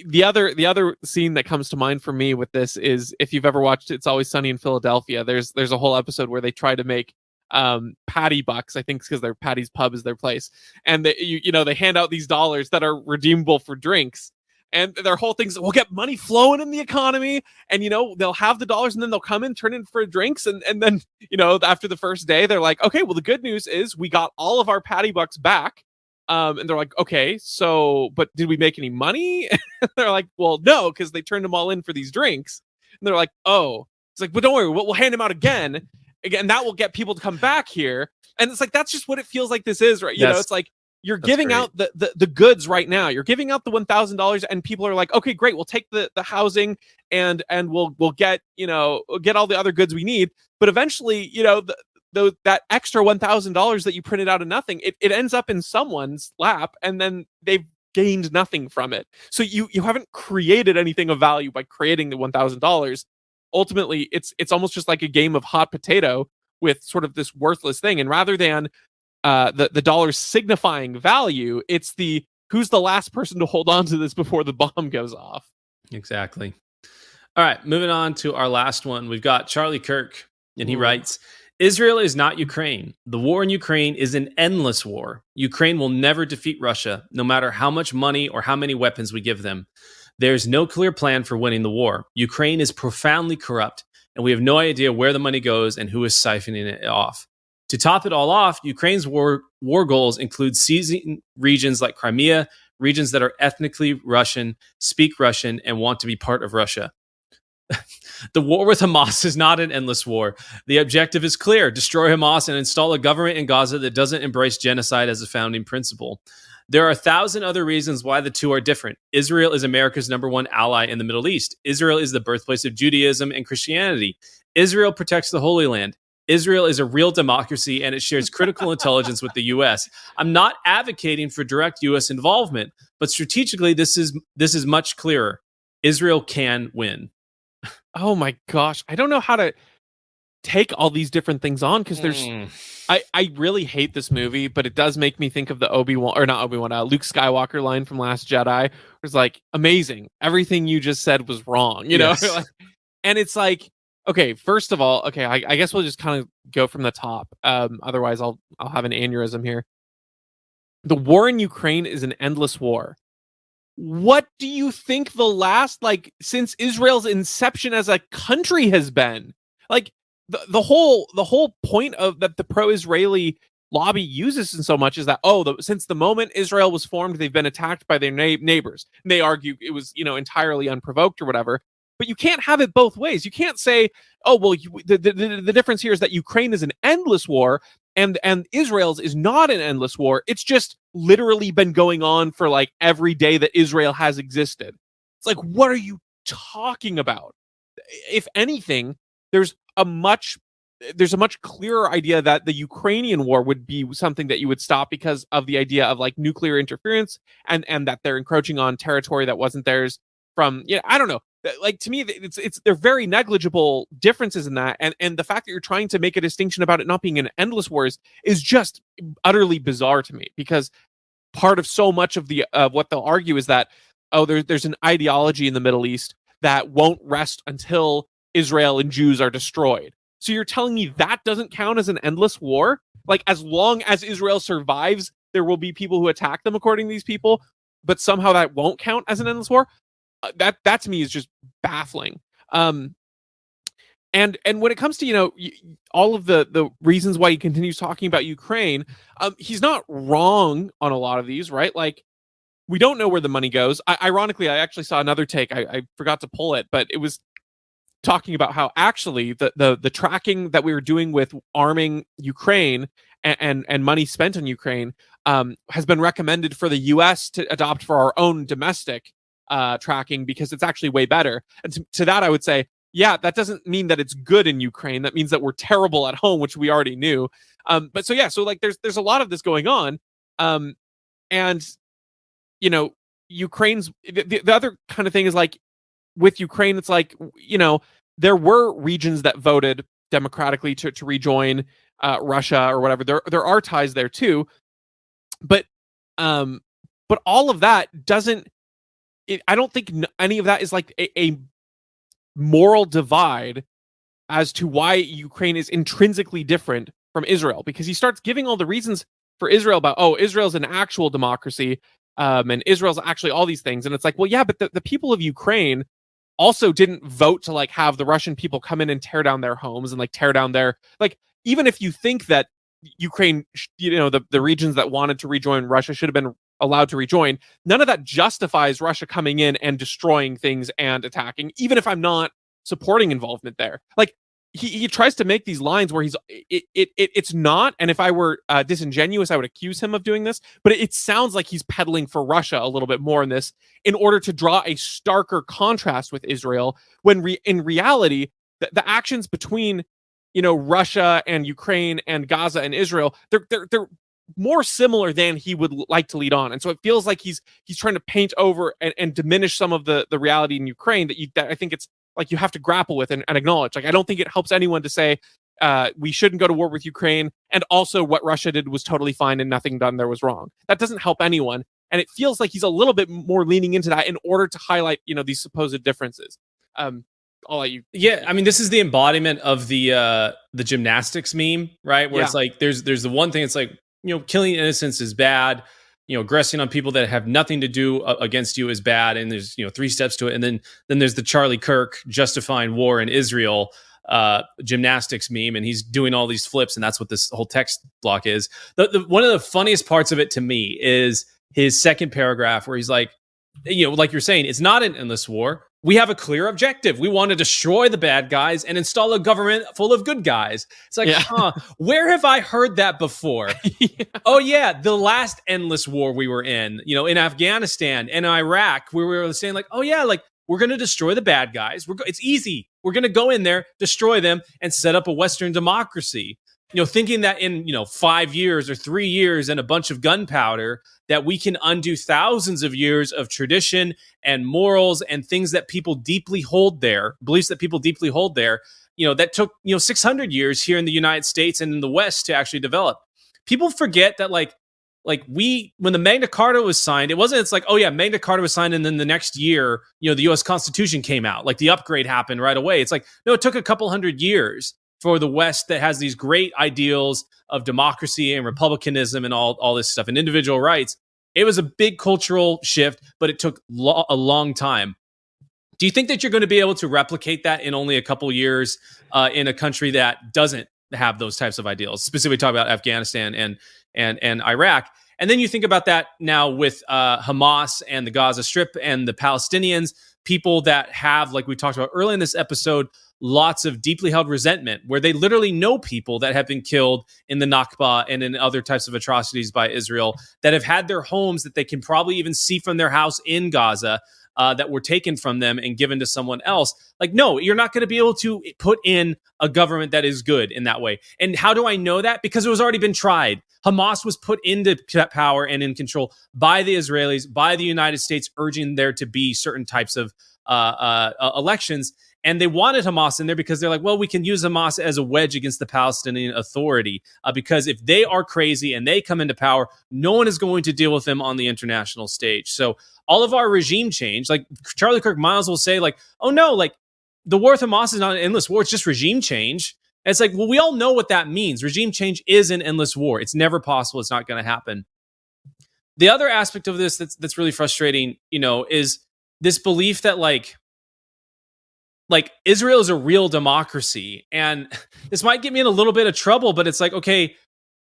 the other scene that comes to mind for me with this is, if you've ever watched It's Always Sunny in Philadelphia, there's a whole episode where they try to make Patty bucks. I think it's because their Patty's Pub is their place, and they hand out these dollars that are redeemable for drinks, and their whole thing's, we'll get money flowing in the economy, and they'll have the dollars and then they'll come in, turn in for drinks, and then after the first day they're like, okay, well, the good news is we got all of our Patty bucks back. And they're like, okay, so, but did we make any money? They're like, well, no, because they turned them all in for these drinks. And they're like, oh, it's like, but don't worry, we'll hand them out again. That will get people to come back here. And it's like, that's just what it feels like this is, right? It's like, you're giving out the goods right now. You're giving out the $1,000 and people are like, okay, great. We'll take the housing and we'll get, get all the other goods we need. But eventually, that extra $1,000 that you printed out of nothing, it ends up in someone's lap, and then they've gained nothing from it. So you haven't created anything of value by creating the $1,000. Ultimately, it's almost just like a game of hot potato with sort of this worthless thing. And rather than the dollars signifying value, it's who's the last person to hold on to this before the bomb goes off. Exactly. All right, moving on to our last one. We've got Charlie Kirk, and he writes, Israel is not Ukraine. The war in Ukraine is an endless war. Ukraine will never defeat Russia, no matter how much money or how many weapons we give them. There's no clear plan for winning the war. Ukraine is profoundly corrupt, and we have no idea where the money goes and who is siphoning it off. To top it all off, Ukraine's war goals include seizing regions like Crimea, regions that are ethnically Russian, speak Russian, and want to be part of Russia. The war with Hamas is not an endless war. The objective is clear: destroy Hamas and install a government in Gaza that doesn't embrace genocide as a founding principle. There are 1,000 other reasons why the two are different. Israel is America's #1 ally in the Middle East. Israel is the birthplace of Judaism and Christianity. Israel protects the Holy Land. Israel is a real democracy, and it shares critical intelligence with the U.S. I'm not advocating for direct U.S. involvement, but strategically, this is much clearer. Israel can win. Oh my gosh. I don't know how to take all these different things on, because I really hate this movie, but it does make me think of the Luke Skywalker line from Last Jedi. It was like, amazing. Everything you just said was wrong, Yes. know? And it's like, okay, first of all, okay, I guess we'll just kind of go from the top. Otherwise I'll have an aneurysm here. The war in Ukraine is an endless war. What do you think the last, since Israel's inception as a country has been? Like, the whole point of that the pro-Israeli lobby uses in so much is that, since the moment Israel was formed, they've been attacked by their neighbors. And they argue it was, entirely unprovoked or whatever. But you can't have it both ways. You can't say, oh, well, the difference here is that Ukraine is an endless war and Israel's is not an endless war. It's just literally been going on for like every day that Israel has existed. It's like, what are you talking about? If anything, there's a much clearer idea that the Ukrainian war would be something that you would stop because of the idea of like nuclear interference and that they're encroaching on territory that wasn't theirs from, I don't know. Like, to me, they're very negligible differences in that, and the fact that you're trying to make a distinction about it not being an endless war is just utterly bizarre to me, because part of so much of what they'll argue is that, there's an ideology in the Middle East that won't rest until Israel and Jews are destroyed. So you're telling me that doesn't count as an endless war? Like, as long as Israel survives, there will be people who attack them, according to these people, but somehow that won't count as an endless war? That to me is just baffling. And when it comes to all of the reasons why he continues talking about Ukraine, he's not wrong on a lot of these, right? Like, we don't know where the money goes. Ironically, I actually saw another take. I forgot to pull it, but it was talking about how actually the tracking that we were doing with arming Ukraine and money spent on Ukraine has been recommended for the U.S. to adopt for our own domestic tracking, because it's actually way better. And to that, I would say, yeah, that doesn't mean that it's good in Ukraine. That means that we're terrible at home, which we already knew. But so like there's a lot of this going on, and Ukraine's the other kind of thing is like with Ukraine, it's like there were regions that voted democratically to rejoin Russia or whatever. There are ties there too, but all of that doesn't. I don't think any of that is like a moral divide as to why Ukraine is intrinsically different from Israel, because he starts giving all the reasons for Israel about, Israel's an actual democracy, and Israel's actually all these things. And it's like, well, yeah, but the people of Ukraine also didn't vote to like have the Russian people come in and tear down their homes and like tear down their, like, even if you think that Ukraine, the regions that wanted to rejoin Russia should have been allowed to rejoin, none of that justifies Russia coming in and destroying things and attacking, even if I'm not supporting involvement there. Like, he tries to make these lines where it's not, and if I were disingenuous, I would accuse him of doing this, but it sounds like he's peddling for Russia a little bit more in this, in order to draw a starker contrast with Israel, when in reality, the actions between Russia and Ukraine and Gaza and Israel, they're more similar than he would like to lead on. And so it feels like he's trying to paint over and diminish some of the reality in Ukraine that I think it's like you have to grapple with and acknowledge. Like, I don't think it helps anyone to say we shouldn't go to war with Ukraine, and also what Russia did was totally fine and nothing done there was wrong. That doesn't help anyone. And it feels like he's a little bit more leaning into that in order to highlight, these supposed differences. I'll let you. Yeah, I mean, this is the embodiment of the gymnastics meme, right? Where it's like there's the one thing, it's like, killing innocents is bad. Aggressing on people that have nothing to do against you is bad. And there's, 3 steps to it. And then there's the Charlie Kirk justifying war in Israel gymnastics meme. And he's doing all these flips. And that's what this whole text block is. One of the funniest parts of it to me is his second paragraph, where he's like, like you're saying, it's not an endless war. We have a clear objective. We want to destroy the bad guys and install a government full of good guys. It's like, where have I heard that before? Oh, yeah, the last endless war we were in Afghanistan and Iraq, where we were saying like, oh, yeah, like, we're going to destroy the bad guys. It's easy. We're going to go in there, destroy them, and set up a Western democracy. Thinking that in, 5 years or 3 years and a bunch of gunpowder, that we can undo thousands of years of tradition and morals and things that people deeply hold there, beliefs that people deeply hold there, that took, 600 years here in the United States and in the West to actually develop. People forget that, when the Magna Carta was signed, it's like, oh yeah, Magna Carta was signed, and then the next year, the U.S. Constitution came out. Like, the upgrade happened right away. It's like, no, it took a couple hundred years for the West that has these great ideals of democracy and republicanism and all this stuff and individual rights. It was a big cultural shift, but it took a long time. Do you think that you're going to be able to replicate that in only a couple years in a country that doesn't have those types of ideals. Specifically, talk about Afghanistan and Iraq. And then you think about that now with Hamas and the Gaza Strip and the Palestinians, people that have, like we talked about earlier in this episode, lots of deeply held resentment, where they literally know people that have been killed in the Nakba and in other types of atrocities by Israel, that have had their homes that they can probably even see from their house in Gaza, that were taken from them and given to someone else. Like, no, you're not going to be able to put in a government that is good in that way. And how do I know that? Because it was already been tried. Hamas was put into power and in control by the Israelis, by the United States, urging there to be certain types of elections. And they wanted Hamas in there because they're like, well, we can use Hamas as a wedge against the Palestinian Authority, because if they are crazy and they come into power, no one is going to deal with them on the international stage. So all of our regime change, like Charlie Kirk Miles will say, like, oh no, like the war with Hamas is not an endless war, it's just regime change. And it's like, well, we all know what that means. Regime change is an endless war. It's never possible. It's not going to happen. The other aspect of this that's really frustrating, is this belief that like Israel is a real democracy. And this might get me in a little bit of trouble, but it's like, okay,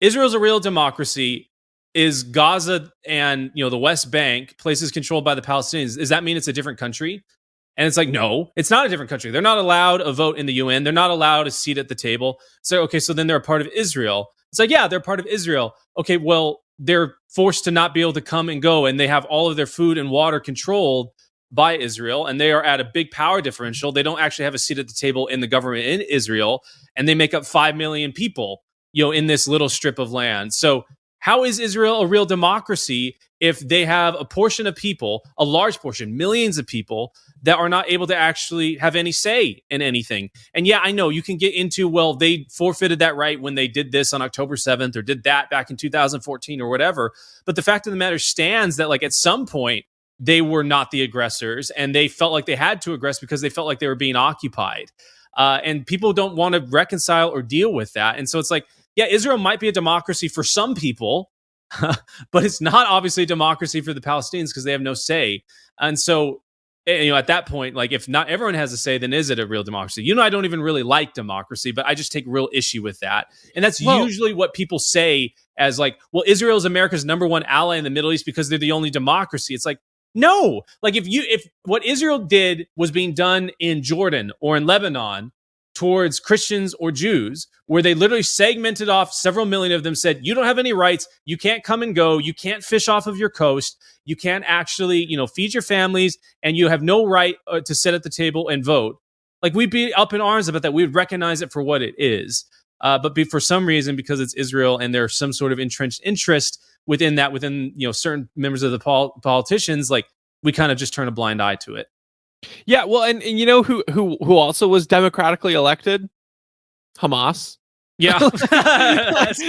Israel's a real democracy. Is Gaza and, the West Bank, places controlled by the Palestinians, does that mean it's a different country? And it's like, no, it's not a different country. They're not allowed a vote in the UN. They're not allowed a seat at the table. So, okay, so then they're a part of Israel. It's like, yeah, they're part of Israel. Okay, well, they're forced to not be able to come and go, and they have all of their food and water controlled by Israel, and they are at a big power differential. They don't actually have a seat at the table in the government in Israel, and they make up 5 million people, in this little strip of land. So how is Israel a real democracy if they have a portion of people, a large portion, millions of people, that are not able to actually have any say in anything? And yeah, I know you can get into, well, they forfeited that right when they did this on October 7th or did that back in 2014 or whatever. But the fact of the matter stands that, like, at some point, they were not the aggressors, and they felt like they had to aggress because they felt like they were being occupied. And people don't want to reconcile or deal with that. And so it's like, yeah, Israel might be a democracy for some people, but it's not obviously a democracy for the Palestinians because they have no say. And so, at that point, like, if not everyone has a say, then is it a real democracy? I don't even really like democracy, but I just take real issue with that. And that's usually what people say as like, well, Israel is America's number one ally in the Middle East because they're the only democracy. It's like, no, like if what Israel did was being done in Jordan or in Lebanon towards Christians or Jews, where they literally segmented off several million of them, said, you don't have any rights, you can't come and go, you can't fish off of your coast, you can't actually, feed your families, and you have no right to sit at the table and vote. Like, we'd be up in arms about that. We'd recognize it for what it is. But for some reason, because it's Israel and there's some sort of entrenched interest within certain members of the politicians, like, we kind of just turn a blind eye to it. Yeah, well, and you know who also was democratically elected? Hamas. Yeah,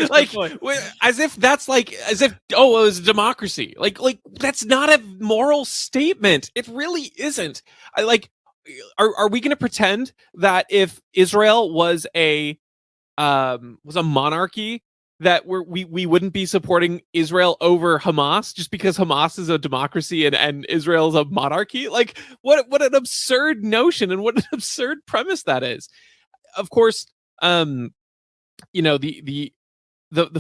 like as if it was a democracy. Like that's not a moral statement. It really isn't. Are we going to pretend that if Israel was a monarchy, that we wouldn't be supporting Israel over Hamas just because Hamas is a democracy and Israel is a monarchy? Like, what an absurd notion and what an absurd premise that is. Of course, the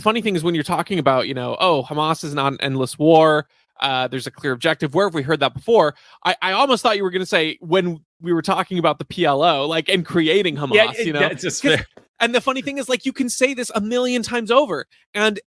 funny thing is when you're talking about, Hamas is not an endless war. There's a clear objective. Where have we heard that before? I almost thought you were going to say when we were talking about the PLO, like, and creating Hamas, it's just fair. And the funny thing is, like, you can say this a million times over, and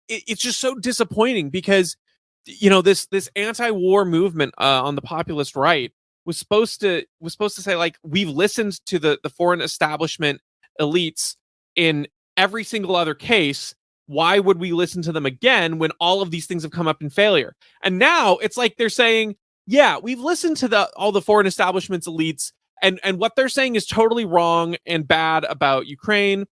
it's just so disappointing because, this anti-war movement on the populist right was supposed to say, like, we've listened to the foreign establishment elites in every single other case. Why would we listen to them again when all of these things have come up in failure? And now it's like they're saying, yeah, we've listened to all the foreign establishment's elites, and what they're saying is totally wrong and bad about Ukraine.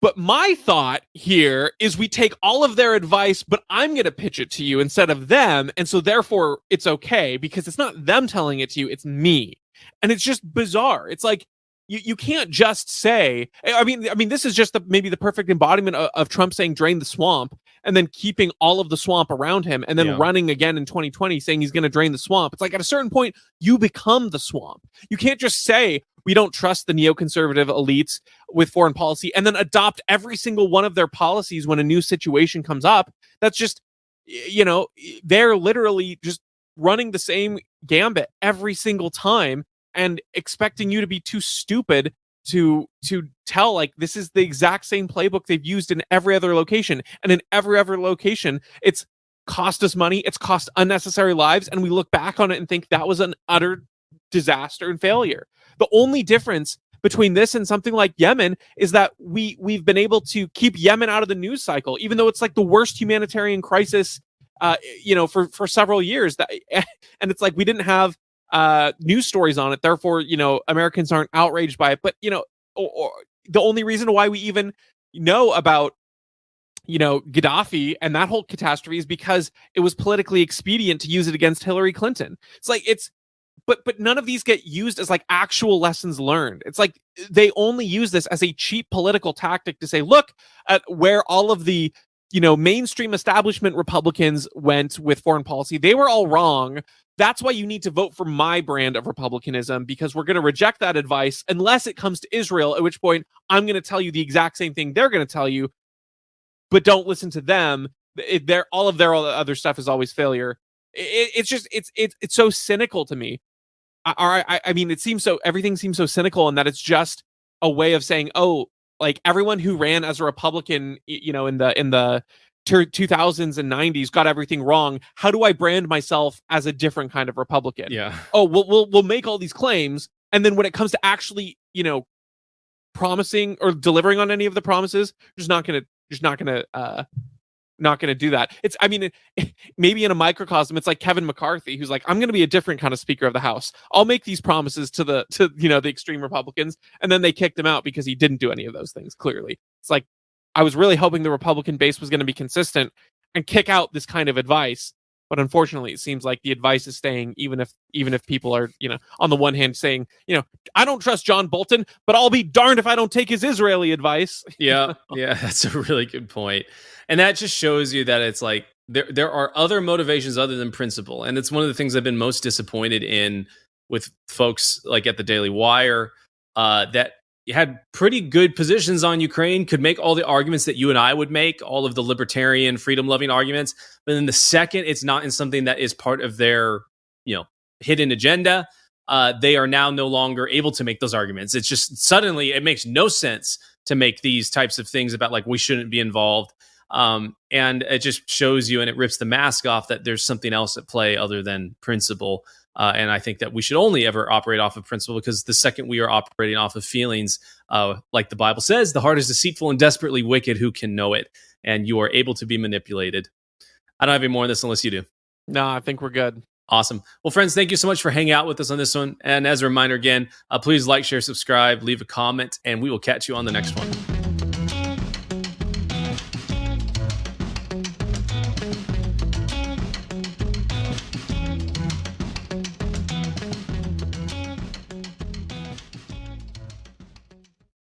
But my thought here is we take all of their advice, but I'm going to pitch it to you instead of them. And so therefore it's okay because it's not them telling it to you, it's me. And it's just bizarre. It's like, you can't just say, I mean, this is just maybe the perfect embodiment of Trump saying drain the swamp and then keeping all of the swamp around him and then running again in 2020 saying he's going to drain the swamp. It's like at a certain point, you become the swamp. You can't just say we don't trust the neoconservative elites with foreign policy, and then adopt every single one of their policies when a new situation comes up. That's just, they're literally just running the same gambit every single time and expecting you to be too stupid to tell, like, this is the exact same playbook they've used in every other location, and in every other location it's cost us money, it's cost unnecessary lives, and we look back on it and think that was an utter disaster and failure. The only difference between this and something like Yemen is that we've been able to keep Yemen out of the news cycle, even though it's like the worst humanitarian crisis for several years. And it's like we didn't have news stories on it, therefore Americans aren't outraged by it. But or the only reason why we even know about Gaddafi and that whole catastrophe is because it was politically expedient to use it against Hillary Clinton. It's like but none of these get used as like actual lessons learned. It's like they only use this as a cheap political tactic to say, look at where all of the mainstream establishment Republicans went with foreign policy. They were all wrong. That's why you need to vote for my brand of republicanism, because we're going to reject that advice unless it comes to Israel, at which point I'm going to tell you the exact same thing they're going to tell you, but don't listen to them. All of their other stuff is always failure. It's so cynical to me. I mean, everything seems so cynical, in that it's just a way of saying, oh, like everyone who ran as a Republican, in the 2000s and 90s got everything wrong. How do I brand myself as a different kind of Republican? Yeah. Oh, we'll make all these claims, and then when it comes to actually, promising or delivering on any of the promises, not going to do that. Maybe in a microcosm, it's like Kevin McCarthy, who's like, I'm going to be a different kind of Speaker of the House. I'll make these promises to the extreme Republicans, and then they kicked him out because he didn't do any of those things. Clearly, it's like, I was really hoping the Republican base was going to be consistent and kick out this kind of advice, but unfortunately, it seems like the advice is staying, even if people are, on the one hand saying, I don't trust John Bolton, but I'll be darned if I don't take his Israeli advice. Yeah, that's a really good point. And that just shows you that it's like there are other motivations other than principle. And it's one of the things I've been most disappointed in with folks like at the Daily Wire, that had pretty good positions on Ukraine, could make all the arguments that you and I would make, all of the libertarian, freedom-loving arguments. But then the second it's not in something that is part of their, hidden agenda, they are now no longer able to make those arguments. It's just suddenly it makes no sense to make these types of things about like we shouldn't be involved. And it just shows you, and it rips the mask off that there's something else at play other than principle. And I think that we should only ever operate off of principle, because the second we are operating off of feelings, like the Bible says, the heart is deceitful and desperately wicked, who can know it? And you are able to be manipulated. I don't have any more on this unless you do. No, I think we're good. Awesome. Well, friends, thank you so much for hanging out with us on this one. And as a reminder again, please like, share, subscribe, leave a comment, and we will catch you on the next one.